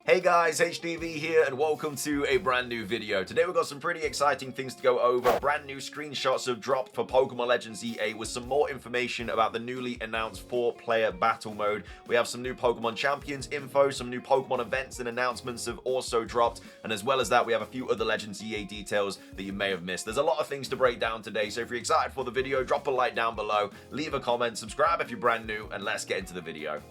Hey guys, HDV here and welcome to a brand new video. Today we've got some pretty exciting things to go over. Brand new screenshots have dropped for Pokemon Legends EA with some more information about the newly announced 4-player battle mode. We have some new Pokemon Champions info, some new Pokemon events and announcements have also dropped, and as well as that we have a few other Legends EA details that you may have missed. There's a lot of things to break down today, so if you're excited for the video, drop a like down below, leave a comment, subscribe if you're brand new, and let's get into the video.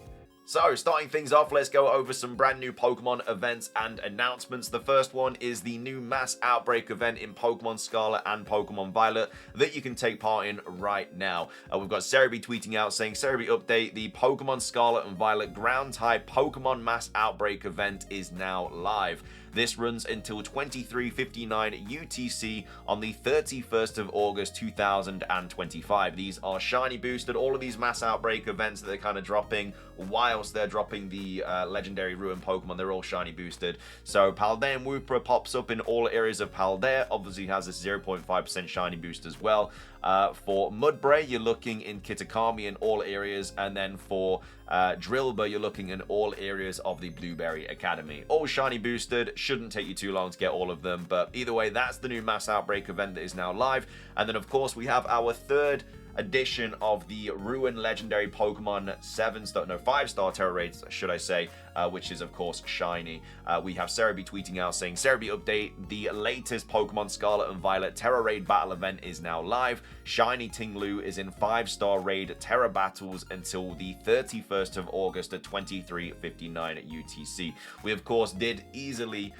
So, starting things off, let's go over some brand new Pokemon events and announcements. The first one is the new Mass Outbreak event in Pokemon Scarlet and Pokemon Violet that you can take part in right now. We've got Cerebi tweeting out saying, Cerebi update, the Pokemon Scarlet and Violet Ground-type Pokemon Mass Outbreak event is now live. This runs until 23:59 UTC on the 31st of August 2025. These are shiny boosted. All of these Mass Outbreak events that they're kind of dropping whilst they're dropping the legendary Ruin Pokemon, they're all shiny boosted. So Paldean Wooper pops up in all areas of Paldea. Obviously has a 0.5% shiny boost as well. For Mudbray, you're looking in Kitakami in all areas, and then for Drillbur, you're looking in all areas of the Blueberry Academy. All shiny boosted, shouldn't take you too long to get all of them, but either way, that's the new Mass Outbreak event that is now live. And then of course we have our third edition of the Ruin Legendary Pokemon 5-star Terra Raids, should I say, which is of course shiny. We have Cerebi tweeting out saying, Cerebi update, the latest Pokemon Scarlet and Violet Terra Raid battle event is now live. Shiny Tinglu is in 5-star raid Terra battles until the 31st of August at 23:59 UTC. We of course did easily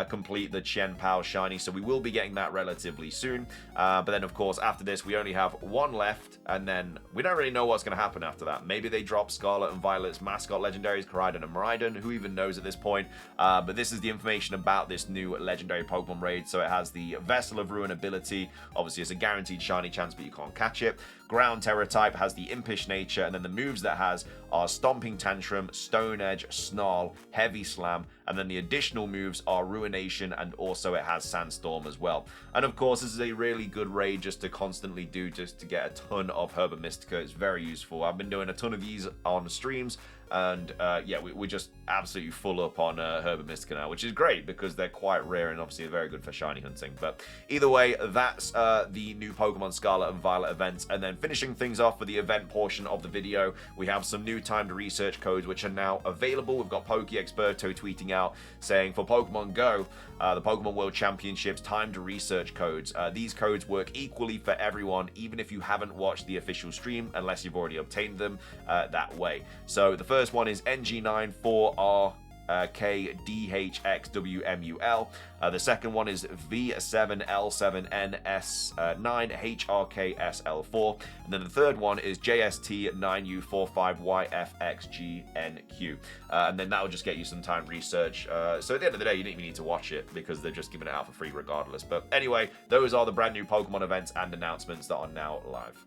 complete the Chien-Pao shiny, so we will be getting that relatively soon. But then of course after this we only have one left, and then we don't really know what's going to happen after that. Maybe they drop Scarlet and Violet's mascot legendaries, Koraidon and Miraidon, who even knows at this point. But this is the information about this new legendary Pokemon raid. So it has the Vessel of Ruin ability. Obviously it's a guaranteed shiny chance, but you can't catch it. Ground Terra type has the Impish nature, and then the moves that has are Stomping Tantrum, Stone Edge, Snarl, Heavy Slam, and then the additional moves are Ruination, and also it has Sandstorm as well. And of course this is a really good raid just to constantly do, just to get a ton of Herba Mystica. It's very useful. I've been doing a ton of these on streams, and yeah, we're just absolutely full up on Herba Mystica now, which is great because they're quite rare and obviously very good for shiny hunting. But either way, that's the new Pokemon Scarlet and Violet events. And then finishing things off for the event portion of the video, we have some new timed research codes which are now available. We've got PokeExperto tweeting out saying, for Pokemon Go, the Pokemon World Championships timed research codes. These codes work equally for everyone, even if you haven't watched the official stream, unless you've already obtained them that way. So the first one is NG94R KDHXWMUL. The second one is V7L7NS9HRKSL4, and then the third one is JST9U45YFXGNQ, and then that'll just get you some time research. So at the end of the day, you don't even need to watch it because they're just giving it out for free regardless. But anyway, those are the brand new Pokemon events and announcements that are now live.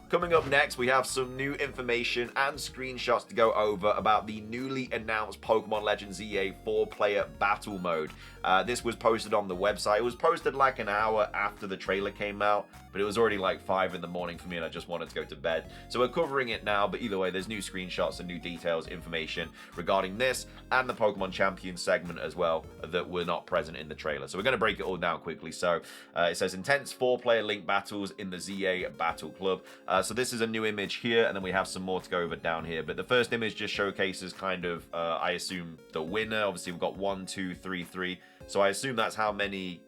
Coming up next, we have some new information and screenshots to go over about the newly announced Pokemon Legends EA 4-player battle mode. This was posted on the website. It was posted like an hour after the trailer came out, but it was already like 5 in the morning for me and I just wanted to go to bed. So we're covering it now, but either way, there's new screenshots and new details, information regarding this and the Pokemon Champions segment as well that were not present in the trailer. So we're going to break it all down quickly. So it says intense 4-player link battles in the ZA Battle Club. So this is a new image here, and then we have some more to go over down here. But the first image just showcases kind of, I assume, the winner. Obviously, we've got 1, 2, 3, 3. So I assume that's how many,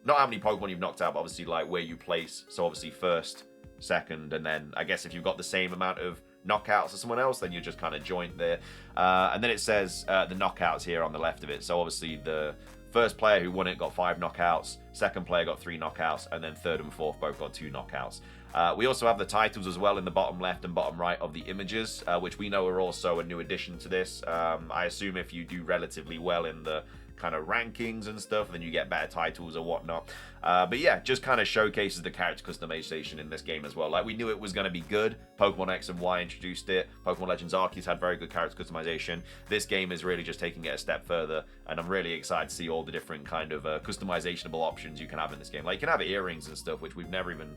not how many Pokemon you've knocked out, but obviously like where you place. So obviously first, second, and then I guess if you've got the same amount of knockouts as someone else, then you're just kind of joint there. And then it says the knockouts here on the left of it. So obviously the first player who won it got 5 knockouts, second player got 3 knockouts, and then third and fourth both got 2 knockouts. We also have the titles as well in the bottom left and bottom right of the images, which we know are also a new addition to this. I assume if you do relatively well in the kind of rankings and stuff, then you get better titles or whatnot. But yeah, just kind of showcases the character customization in this game as well. Like, we knew it was going to be good. Pokemon X and Y introduced it. Pokemon Legends Arceus had very good character customization. This game is really just taking it a step further, and I'm really excited to see all the different kind of customizationable options you can have in this game. Like, you can have earrings and stuff, which we've never even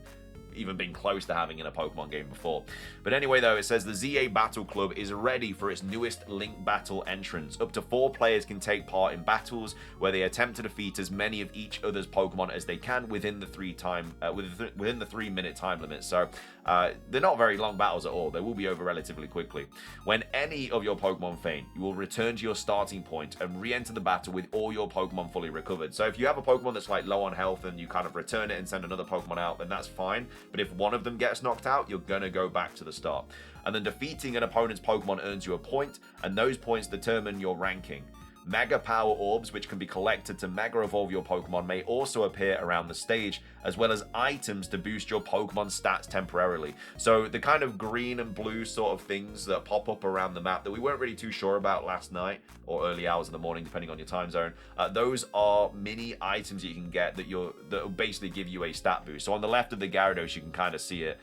even been close to having in a Pokemon game before. But anyway, though, it says the ZA Battle Club is ready for its newest Link Battle entrance. Up to 4 players can take part in battles where they attempt to defeat as many of each other's Pokemon as they can within the 3-minute time limit. So they're not very long battles at all. They will be over relatively quickly. When any of your Pokemon faint, you will return to your starting point and re-enter the battle with all your Pokemon fully recovered. So if you have a Pokemon that's like low on health and you kind of return it and send another Pokemon out, then that's fine. But if one of them gets knocked out, you're gonna go back to the start. And then defeating an opponent's Pokemon earns you a point, and those points determine your ranking. Mega Power Orbs, which can be collected to Mega Evolve your Pokemon, may also appear around the stage, as well as items to boost your Pokemon stats temporarily. So the kind of green and blue sort of things that pop up around the map that we weren't really too sure about last night, or early hours of the morning, depending on your time zone, those are mini items that you can get that will basically give you a stat boost. So on the left of the Gyarados, you can kind of see it.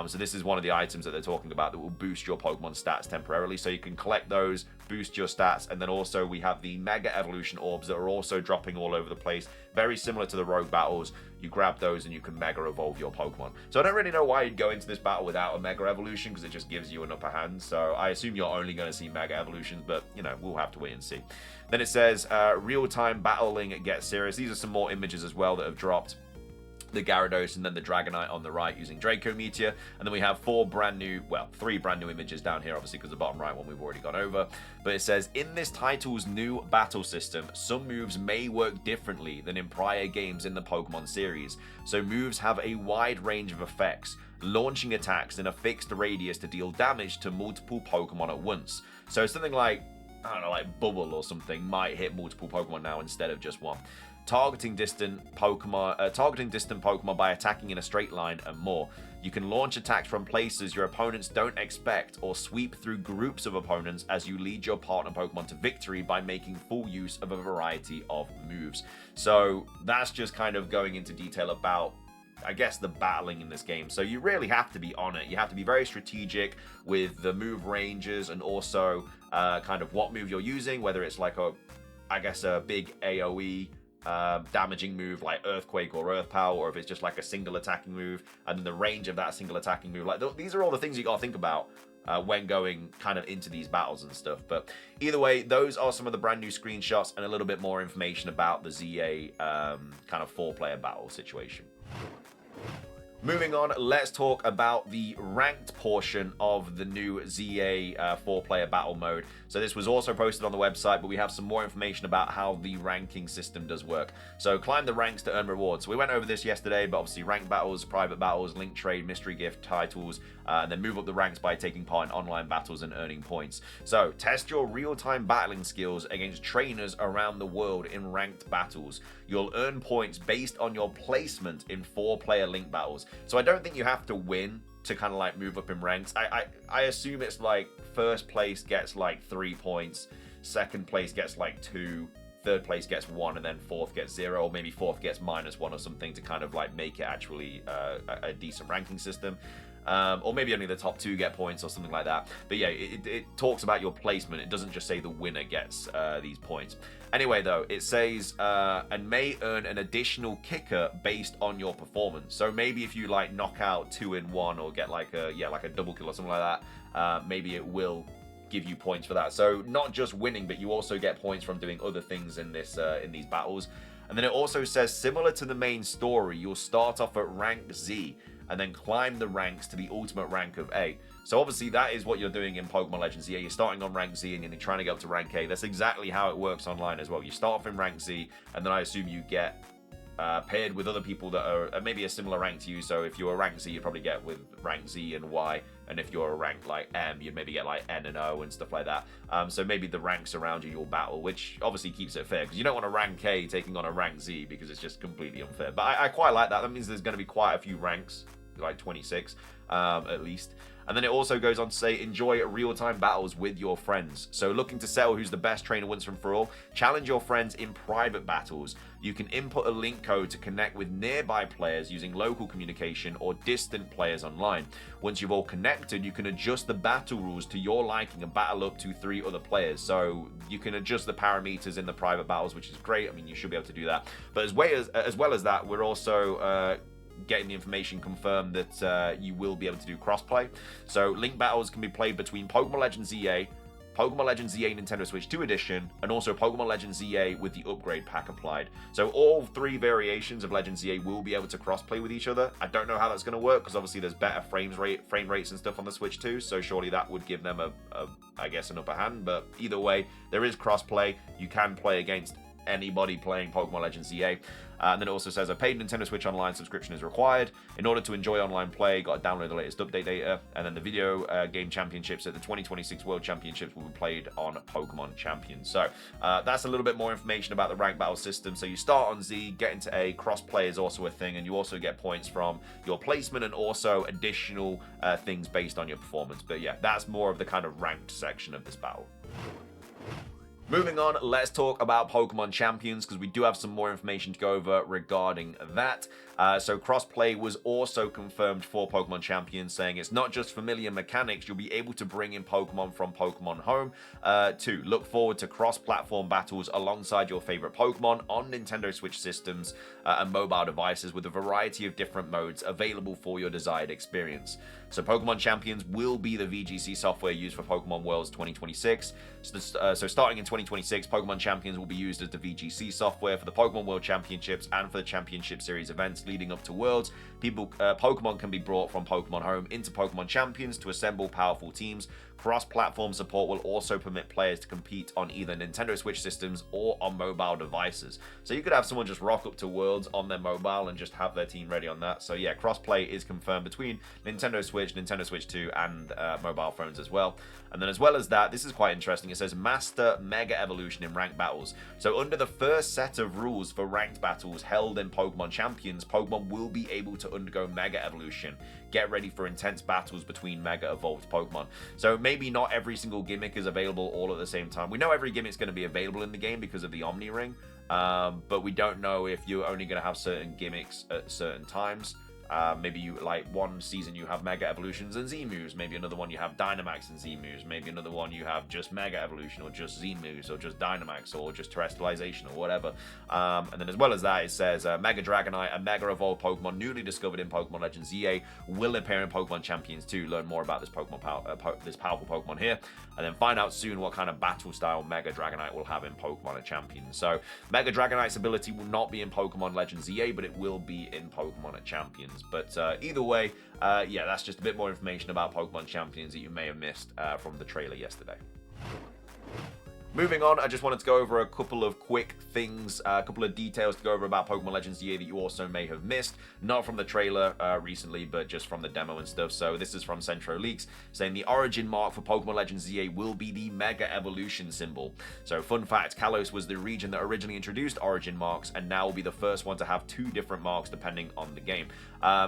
So this is one of the items that they're talking about that will boost your Pokemon stats temporarily. So you can collect those, boost your stats, and then also we have the Mega Evolution Orbs that are also dropping all over the place. Very similar to the Rogue battles. You grab those and you can Mega Evolve your Pokemon. So I don't really know why you'd go into this battle without a Mega Evolution, because it just gives you an upper hand. So I assume you're only going to see Mega Evolutions, but, you know, we'll have to wait and see. Then it says, real-time battling gets serious. These are some more images as well that have dropped. The Gyarados and then the Dragonite on the right using Draco Meteor. And then we have 3 brand new images down here, obviously, because the bottom right one we've already gone over. But it says, in this title's new battle system, some moves may work differently than in prior games in the Pokemon series. So moves have a wide range of effects, launching attacks in a fixed radius to deal damage to multiple Pokemon at once. So something like, I don't know, like Bubble or something might hit multiple Pokemon now instead of just one. Targeting distant Pokemon by attacking in a straight line and more. You can launch attacks from places your opponents don't expect or sweep through groups of opponents as you lead your partner Pokemon to victory by making full use of a variety of moves. So that's just kind of going into detail about, I guess, the battling in this game. So you really have to be on it. You have to be very strategic with the move ranges and also kind of what move you're using, whether it's like a big AoE damaging move like Earthquake or Earth Power, or if it's just like a single attacking move, and then the range of that single attacking move. Like these are all the things you gotta think about when going kind of into these battles and stuff. But either way, those are some of the brand new screenshots and a little bit more information about the ZA kind of 4-player battle situation. Moving on, let's talk about the ranked portion of the new ZA 4-player battle mode. So this was also posted on the website, but we have some more information about how the ranking system does work. So climb the ranks to earn rewards. So we went over this yesterday, but obviously ranked battles, private battles, link trade, mystery gift titles, and then move up the ranks by taking part in online battles and earning points. So test your real-time battling skills against trainers around the world in ranked battles. You'll earn points based on your placement in 4-player link battles. So I don't think you have to win to kind of like move up in ranks. I assume it's like first place gets like 3 points, second place gets like 2, third place gets 1, and then fourth gets 0, or maybe fourth gets -1 or something to kind of like make it actually a decent ranking system. Or maybe only the top 2 get points or something like that. But yeah, it talks about your placement. It doesn't just say the winner gets these points. Anyway, though, it says, and may earn an additional kicker based on your performance. So maybe if you like knock out 2 in 1 or get like a double kill or something like that, maybe it will give you points for that. So not just winning, but you also get points from doing other things in this in these battles. And then it also says, similar to the main story, you'll start off at rank Z and then climb the ranks to the ultimate rank of A. So obviously that is what you're doing in Pokemon Legends Z. You're starting on rank Z and then you're trying to get up to rank A. That's exactly how it works online as well. You start off in rank Z, and then I assume you get paired with other people that are maybe a similar rank to you. So if you're a rank Z, you'd probably get with rank Z and Y. And if you're a rank like M, you'd maybe get like N and O and stuff like that. So maybe the ranks around you, you'll battle, which obviously keeps it fair, because you don't want a rank A taking on a rank Z, because it's just completely unfair. But I quite like that. That means there's going to be quite a few ranks, like 26 at least. And then it also goes on to say, enjoy real-time battles with your friends. So looking to settle who's the best trainer once and for all, challenge your friends in private battles. You can input a link code to connect with nearby players using local communication or distant players online. Once you've all connected, you can adjust the battle rules to your liking and battle up to 3 other players. So you can adjust the parameters in the private battles, which is great. I mean, you should be able to do that. But as well as that, we're also getting the information confirmed that you will be able to do crossplay. So link battles can be played between Pokemon Legends EA, Pokemon Legends EA Nintendo Switch 2 Edition, and also Pokemon Legends EA with the upgrade pack applied. So all 3 variations of Legends EA will be able to crossplay with each other. I don't know how that's going to work, because obviously there's better frame rates and stuff on the Switch 2, so surely that would give them I guess, an upper hand. But either way, there is crossplay. You can play against anybody playing Pokemon Legends EA. And then it also says a paid Nintendo Switch Online subscription is required. In order to enjoy online play, got to download the latest update data. And then the video game championships at the 2026 World Championships will be played on Pokemon Champions. So that's a little bit more information about the rank battle system. So you start on Z, get into A, cross-play is also a thing, and you also get points from your placement and also additional things based on your performance. But yeah, that's more of the kind of ranked section of this battle. Moving on, let's talk about Pokemon Champions, because we do have some more information to go over regarding that. So crossplay was also confirmed for Pokemon Champions, saying it's not just familiar mechanics, you'll be able to bring in Pokemon from Pokemon Home. 2, look forward to cross-platform battles alongside your favorite Pokemon on Nintendo Switch systems and mobile devices, with a variety of different modes available for your desired experience. So Pokemon Champions will be the VGC software used for Pokemon Worlds 2026. So starting in 2026, Pokemon Champions will be used as the VGC software for the Pokemon World Championships and for the Championship Series events leading up to Worlds. Pokemon can be brought from Pokemon Home into Pokemon Champions to assemble powerful teams. Cross-platform support will also permit players to compete on either Nintendo Switch systems or on mobile devices. So you could have someone just rock up to Worlds on their mobile and just have their team ready on that. So yeah, cross-play is confirmed between Nintendo Switch, Nintendo Switch 2, and mobile phones as well. And then as well as that, this is quite interesting. It says Master Mega Evolution in ranked battles. So under the first set of rules for ranked battles held in Pokemon Champions, Pokemon will be able to undergo Mega Evolution. Get ready for intense battles between Mega Evolved Pokemon. So maybe not every single gimmick is available all at the same time. We know every gimmick's going to be available in the game because of the Omni Ring, but we don't know if you're only going to have certain gimmicks at certain times. Maybe you, like, one season you have Mega Evolutions and Z-Moves, maybe another one you have Dynamax and Z-Moves, maybe another one you have just Mega Evolution or just Z-Moves or just Dynamax or just Terrestrialization or whatever. And then as well as that, it says Mega Dragonite, a Mega Evolved Pokemon newly discovered in Pokemon Legends EA, will appear in Pokemon Champions 2. Learn more about this this powerful Pokemon here, and then find out soon what kind of battle style Mega Dragonite will have in Pokemon and Champions. So Mega Dragonite's ability will not be in Pokemon Legends EA, but it will be in Pokemon and Champions. But either way, yeah, that's just a bit more information about Pokemon Champions that you may have missed from the trailer yesterday. Moving on, I just wanted to go over a couple of quick things, a couple of details to go over about Pokemon Legends EA that you also may have missed. Not from the trailer recently, but just from the demo and stuff. So this is from Centro Leaks, saying the origin mark for Pokemon Legends EA will be the Mega Evolution symbol. So fun fact, Kalos was the region that originally introduced origin marks, and now will be the first one to have 2 different marks depending on the game.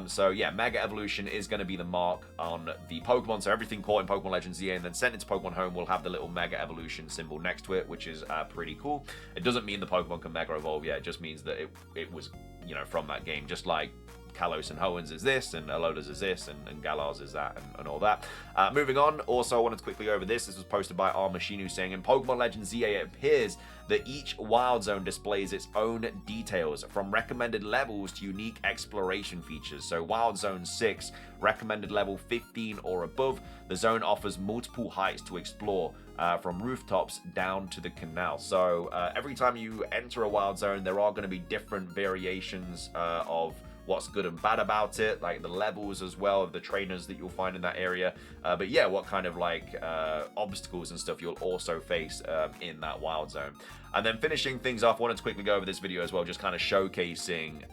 So yeah, Mega Evolution is going to be the mark on the Pokemon. So everything caught in Pokemon Legends EA and then sent into Pokemon Home will have the little Mega Evolution symbol next to it, which is pretty cool. It doesn't mean the Pokemon can Mega Evolve yet. It just means that it was, you know, from that game, just like Kalos and Hoenns is this, and Alola's is this, and Galar's is that, and all that. Moving on, also I wanted to quickly go over this. This was posted by Machinu, saying in Pokemon Legends EA it appears that each Wild Zone displays its own details, from recommended levels to unique exploration features. So Wild Zone 6, recommended level 15 or above, the zone offers multiple heights to explore, from rooftops down to the canal. So every time you enter a Wild Zone, there are going to be different variations of what's good and bad about it, like the levels as well of the trainers that you'll find in that area. But yeah, what kind of like obstacles and stuff you'll also face in that Wild Zone. And then finishing things off, I wanted to quickly go over this video as well, just kind of showcasing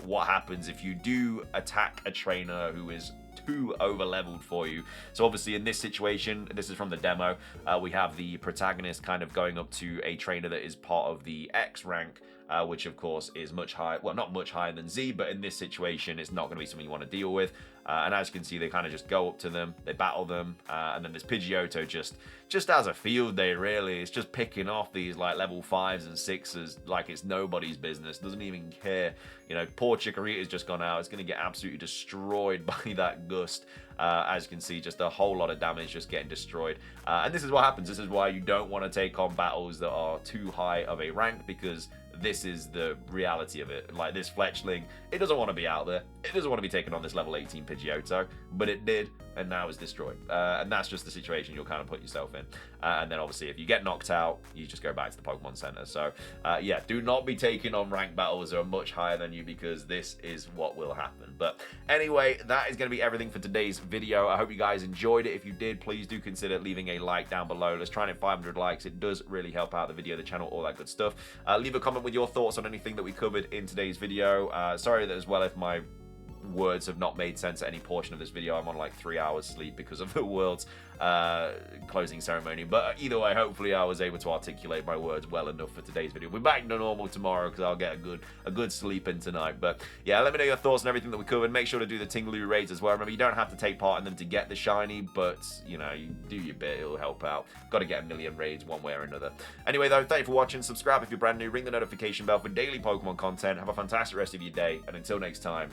what happens if you do attack a trainer who is too over leveled for you. So obviously in this situation, this is from the demo, we have the protagonist kind of going up to a trainer that is part of the X rank, which of course is much higher, well, not much higher than Z, but in this situation it's not going to be something you want to deal with. And as you can see, they kind of just go up to them, they battle them, and then this Pidgeotto just has a field day, really. It's just picking off these like level 5s and 6s like it's nobody's business, doesn't even care. You know, poor Chikorita's just gone out. It's going to get absolutely destroyed by that Gust. As you can see, just a whole lot of damage just getting destroyed. And this is what happens. This is why you don't want to take on battles that are too high of a rank, because this is the reality of it. Like, this Fletchling, it doesn't want to be out there. It doesn't want to be taking on this level 18 Pidgeotto, but it did, and now it's destroyed. And that's just the situation you'll kind of put yourself in. And then obviously, if you get knocked out, you just go back to the Pokemon Center. So yeah, do not be taking on ranked battles that are much higher than you, because this is what will happen. But anyway, that is going to be everything for today's video. I hope you guys enjoyed it. If you did, please do consider leaving a like down below. Let's try and hit 500 likes. It does really help out the video, the channel, all that good stuff. Leave a comment with your thoughts on anything that we covered in today's video. Sorry that as well if my words have not made sense at any portion of this video. I'm on like 3 hours sleep because of the world's closing ceremony, but either way, hopefully I was able to articulate my words well enough for today's video. We're back to normal tomorrow because I'll get a good sleep in tonight. But yeah, let me know your thoughts on everything that we covered. Make sure to do the Tingaloo raids as well. Remember, you don't have to take part in them to get the shiny, but you know, you do your bit, it'll help out. Got to get a million raids one way or another. Anyway though, thank you for watching. Subscribe if you're brand new, ring the notification bell for daily Pokemon content. Have a fantastic rest of your day, and until next time,